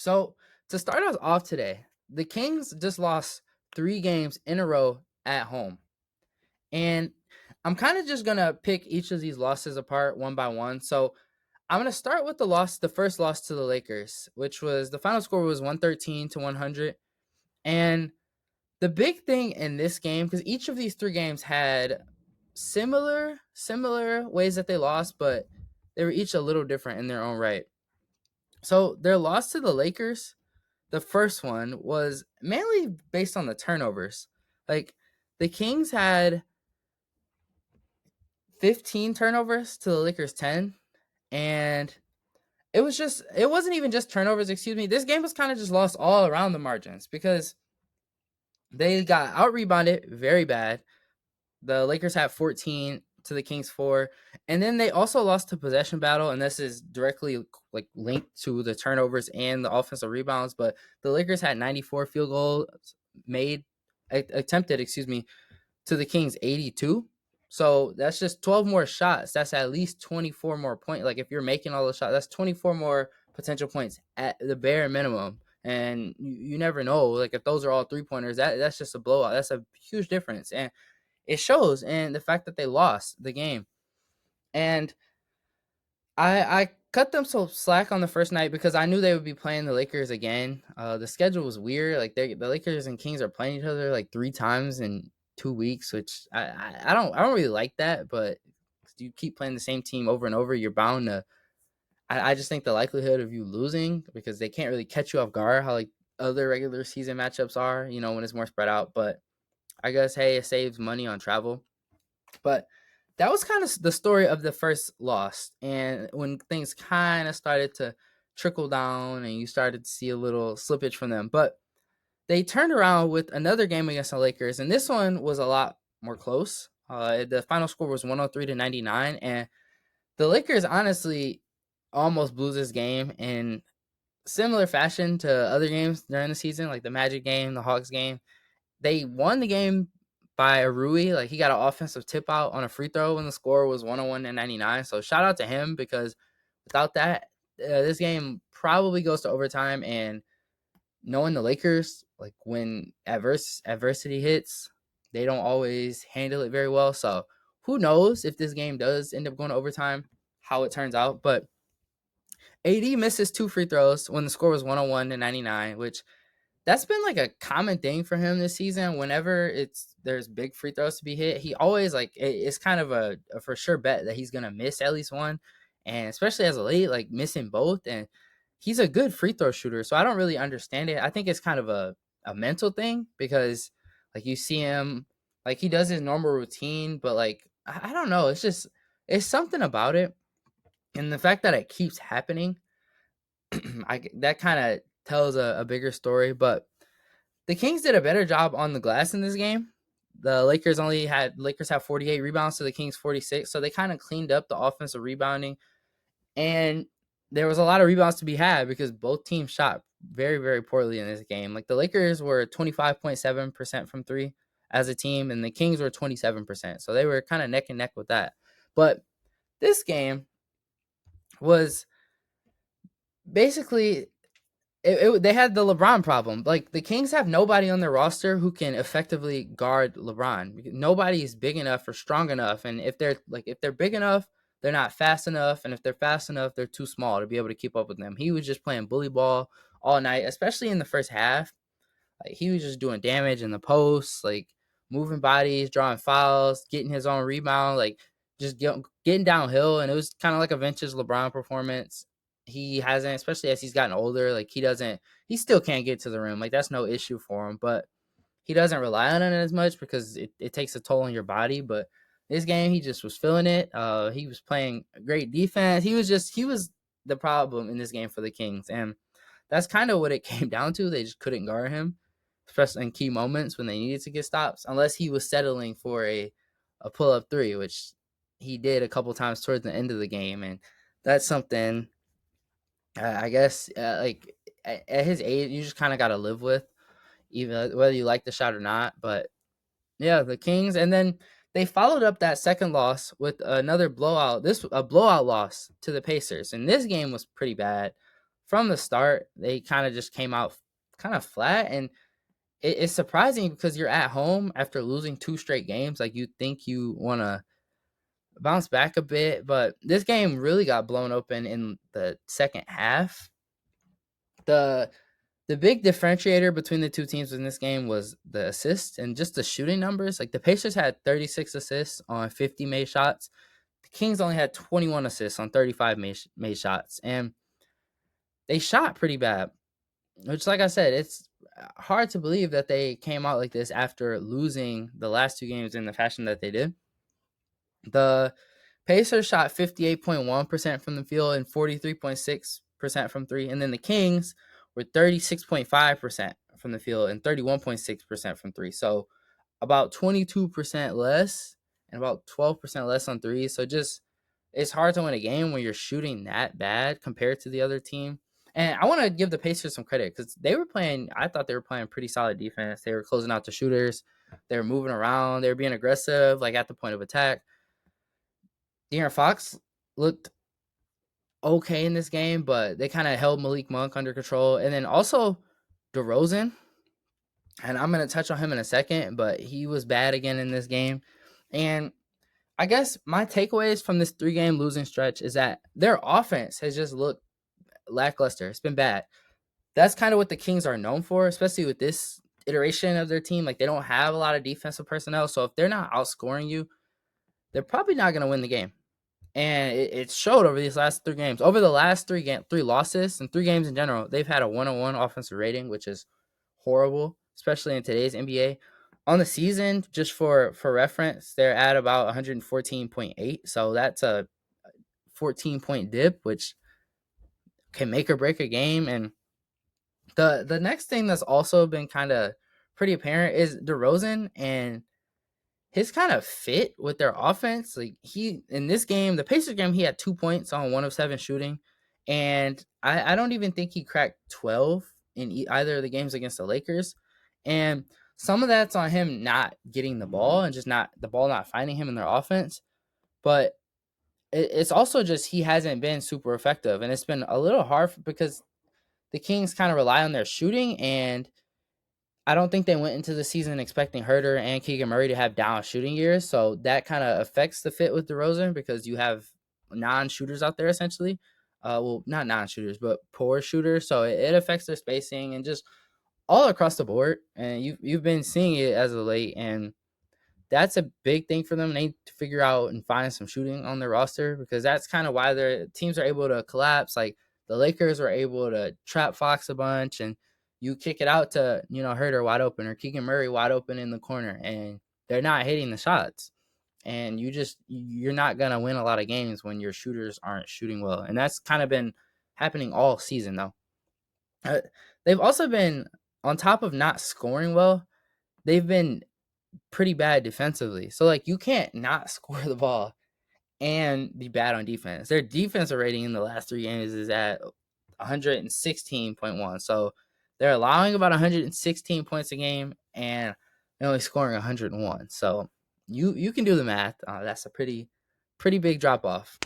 So to start us off today, the Kings just lost 3 games in a row at home. And I'm kind of just gonna pick each of these losses apart one by one. So I'm gonna start with the first loss to the Lakers, which was the final score was 113 to 100. And the big thing in this game, because each of these 3 games had similar ways that they lost, but they were each a little different in their own right. So their loss to the Lakers, the first one was mainly based on the turnovers. Like the Kings had 15 turnovers to the Lakers 10, and it wasn't even just turnovers, excuse me. This game was kind of just lost all around the margins because they got out rebounded very bad. The Lakers had 14 to the Kings 4, and then they also lost to possession battle, and this is directly like linked to the turnovers and the offensive rebounds. But the Lakers had 94 field goals made attempted, excuse me, to the Kings 82. So that's just 12 more shots. That's at least 24 more points. Like if you're making all those shots, that's 24 more potential points at the bare minimum. And you never know. Like if those are all 3 pointers, that's just a blowout. That's a huge difference. And it shows in the fact that they lost the game. And I cut them so slack on the first night because I knew they would be playing the Lakers again. The schedule was weird. Like the Lakers and Kings are playing each other like 3 times in 2 weeks, which I don't really like that. But you keep playing the same team over and over, you're bound to. I just think the likelihood of you losing because they can't really catch you off guard how like other regular season matchups are. When it's more spread out. But I guess hey, it saves money on travel. But that was kind of the story of the first loss. And when things kind of started to trickle down and you started to see a little slippage from them. But they turned around with another game against the Lakers. And this one was a lot more close. The final score was 103 to 99. And the Lakers honestly almost blew this game in similar fashion to other games during the season, like the Magic game, the Hawks game. They won the game by a Rui. Like he got an offensive tip out on a free throw when the score was 101 to 99. So shout out to him because without that, this game probably goes to overtime. And knowing the Lakers, like when adversity hits, they don't always handle it very well. So who knows if this game does end up going to overtime, how it turns out. But AD misses 2 free throws when the score was 101 to 99, which that's been like a common thing for him this season. Whenever there's big free throws to be hit, he always like it's kind of a for sure bet that he's gonna miss at least one, and especially as a late like missing both. And he's a good free throw shooter, so I don't really understand it. I think it's kind of a mental thing because like you see him like he does his normal routine, but like I don't know, it's something about it, and the fact that it keeps happening, that kind of tells a bigger story. But the Kings did a better job on the glass in this game. The Lakers have 48 rebounds to the Kings 46, so they kind of cleaned up the offensive rebounding, and there was a lot of rebounds to be had because both teams shot very very poorly in this game. Like the Lakers were 25.7% from 3 as a team and the Kings were 27%. So they were kind of neck and neck with that. But this game was basically they had the LeBron problem. Like the Kings have nobody on their roster who can effectively guard LeBron. Nobody is big enough or strong enough, and if they're big enough, they're not fast enough, and if they're fast enough, they're too small to be able to keep up with them. He was just playing bully ball all night, especially in the first half. Like he was just doing damage in the post, like moving bodies, drawing fouls, getting his own rebound, like just getting downhill, and it was kind of like a vintage LeBron performance. He hasn't, especially as he's gotten older, like he still can't get to the rim. Like that's no issue for him, but he doesn't rely on it as much because it takes a toll on your body. But this game, he just was feeling it. He was playing great defense. He was the problem in this game for the Kings, and that's kind of what it came down to. They just couldn't guard him, especially in key moments when they needed to get stops, unless he was settling for a pull up three, which he did a couple times towards the end of the game, and that's something I guess like at his age, you just kind of got to live with, even whether you like the shot or not. But yeah, the Kings, and then they followed up that second loss with another blowout. A blowout loss to the Pacers, and this game was pretty bad. from the start, they kind of just came out kind of flat. And it's surprising because you're at home after losing 2 straight games. Like, you think you want to bounce back a bit, but this game really got blown open in the second half. The the big differentiator between the two teams in this game was the assists and just the shooting numbers. Like, the Pacers had 36 assists on 50 made shots. The Kings only had 21 assists on 35 made shots, and they shot pretty bad. Which, like I said, it's hard to believe that they came out like this after losing the last 2 games in the fashion that they did. The Pacers shot 58.1% from the field and 43.6% from three. And then the Kings were 36.5% from the field and 31.6% from three. So about 22% less and about 12% less on three. So just, it's hard to win a game when you're shooting that bad compared to the other team. And I want to give the Pacers some credit because I thought they were playing pretty solid defense. They were closing out the shooters. They were moving around. They were being aggressive, like at the point of attack. De'Aaron Fox looked okay in this game, but they kind of held Malik Monk under control. And then also DeRozan, and I'm going to touch on him in a second, but he was bad again in this game. And I guess my takeaways from this 3-game losing stretch is that their offense has just looked lackluster. It's been bad. That's kind of what the Kings are known for, especially with this iteration of their team. Like, they don't have a lot of defensive personnel. So if they're not outscoring you, they're probably not going to win the game. And it showed over these last 3 games. Over the last 3 losses and 3 games in general, they've had a 101 offensive rating, which is horrible, especially in today's NBA. On the season, just for reference, they're at about 114.8. So that's a 14-point dip, which can make or break a game. And the next thing that's also been kind of pretty apparent is DeRozan and his kind of fit with their offense. Like, in this game, the Pacers game, he had 2 points on 1 of 7 shooting, and I don't even think he cracked 12 in either of the games against the Lakers. And some of that's on him not getting the ball and just the ball not finding him in their offense, but it's also just he hasn't been super effective, and it's been a little hard because the Kings kind of rely on their shooting, and I don't think they went into the season expecting Herter and Keegan Murray to have down shooting years. So that kind of affects the fit with DeRozan because you have non-shooters out there essentially. Well, not non-shooters, but poor shooters. So it affects their spacing and just all across the board. And you've been seeing it as of late. And that's a big thing for them. They need to figure out and find some shooting on their roster because that's kind of why their teams are able to collapse. Like, the Lakers were able to trap Fox a bunch, and you kick it out to, Herter wide open or Keegan Murray wide open in the corner, and they're not hitting the shots. And you're not going to win a lot of games when your shooters aren't shooting well. And that's kind of been happening all season, though. They've also been, on top of not scoring well, they've been pretty bad defensively. So, like, you can't not score the ball and be bad on defense. Their defensive rating in the last 3 games is at 116.1. So they're allowing about 116 points a game and they're only scoring 101. So you can do the math. That's a pretty big drop off.